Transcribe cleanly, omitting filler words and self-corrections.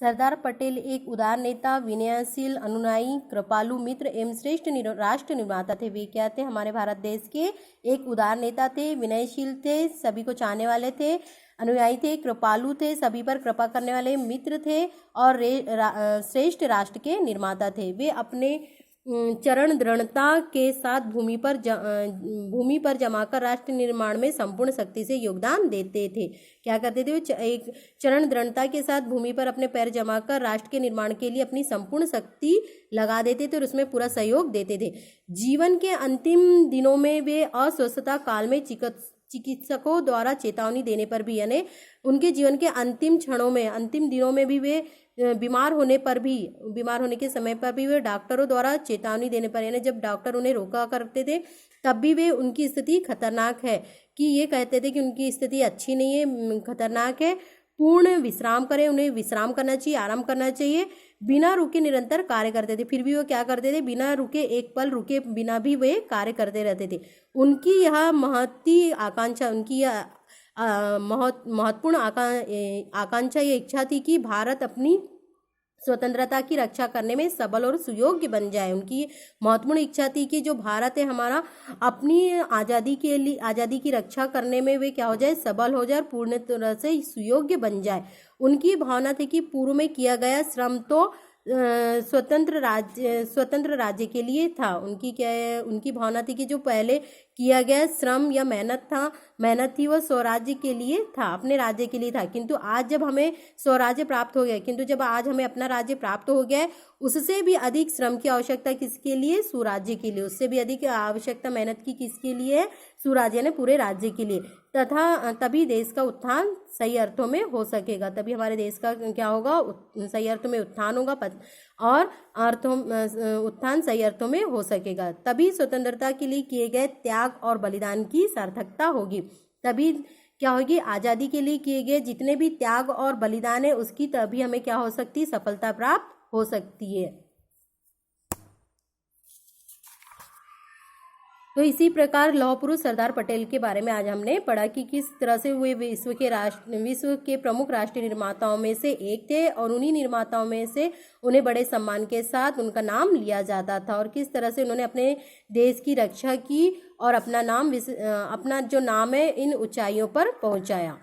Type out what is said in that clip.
सरदार पटेल एक उदार नेता, विनयशील, अनुयायी, कृपालु मित्र एवं श्रेष्ठ राष्ट्र निर्माता थे। वे क्या थे? हमारे भारत देश के एक उदार नेता थे, विनयशील थे, सभी को चाहने वाले थे, अनुयायी थे, कृपालु थे, सभी पर कृपा करने वाले मित्र थे और श्रेष्ठ राष्ट्र के निर्माता थे। वे अपने चरण दृढ़ता के साथ भूमि पर जमाकर राष्ट्र निर्माण में संपूर्ण शक्ति से योगदान देते थे। क्या करते थे? वो एक चरण दृढ़ता के साथ भूमि पर अपने पैर जमाकर राष्ट्र के निर्माण के लिए अपनी संपूर्ण शक्ति लगा देते थे और उसमें पूरा सहयोग देते थे। जीवन के अंतिम दिनों में वे अस्वस्थता काल में चिकित्सकों द्वारा चेतावनी देने पर भी, यानी उनके जीवन के अंतिम क्षणों में, अंतिम दिनों में भी वे बीमार होने के समय पर भी वे डॉक्टरों द्वारा चेतावनी देने पर, यानी जब डॉक्टर उन्हें रोका करते थे तब भी वे उनकी स्थिति खतरनाक है कि ये कहते थे कि उनकी स्थिति अच्छी नहीं है, खतरनाक है, पूर्ण विश्राम करें, उन्हें विश्राम करना चाहिए, आराम करना चाहिए। बिना रुके निरंतर कार्य करते थे, फिर भी वो क्या करते थे? बिना रुके, एक पल रुके बिना भी वे कार्य करते रहते थे। उनकी यह महती आकांक्षा, उनकी यह महत्वपूर्ण आकांक्षा, ये इच्छा थी कि भारत अपनी स्वतंत्रता की रक्षा करने में सबल और सुयोग्य बन जाए। उनकी महत्वपूर्ण इच्छा थी कि जो भारत है हमारा, अपनी आज़ादी की रक्षा करने में वे क्या हो जाए? सबल हो जाए, पूर्ण तरह से सुयोग्य बन जाए। उनकी भावना थी कि पूर्व में किया गया श्रम तो स्वतंत्र राज्य के लिए था। उनकी भावना थी कि जो पहले किया गया श्रम या मेहनत थी वो स्वराज्य के लिए था, अपने राज्य के लिए था। किंतु आज जब हमें स्वराज्य प्राप्त हो गया, जब आज हमें अपना राज्य प्राप्त हो गया है, उससे भी अधिक श्रम की आवश्यकता किसके लिए? सुराज्य के लिए। उससे भी अधिक आवश्यकता मेहनत की किसके लिए है? सुराज्य ने पूरे राज्य के लिए। तभी देश का उत्थान सही अर्थों में हो सकेगा, तभी हमारे देश का क्या होगा? सही अर्थों में उत्थान होगा और उत्थान सही अर्थों में हो सकेगा। तभी स्वतंत्रता के लिए किए गए त्याग और बलिदान की सार्थकता होगी। तभी क्या होगी? आज़ादी के लिए किए गए जितने भी त्याग और बलिदान है उसकी तभी हमें क्या हो सकती है? सफलता प्राप्त हो सकती है। तो इसी प्रकार लौह पुरुष सरदार पटेल के बारे में आज हमने पढ़ा कि किस तरह से वे विश्व के प्रमुख राष्ट्रीय निर्माताओं में से एक थे और उन्हीं निर्माताओं में से उन्हें बड़े सम्मान के साथ उनका नाम लिया जाता था और किस तरह से उन्होंने अपने देश की रक्षा की और अपना जो नाम है इन ऊंचाइयों पर पहुंचाया।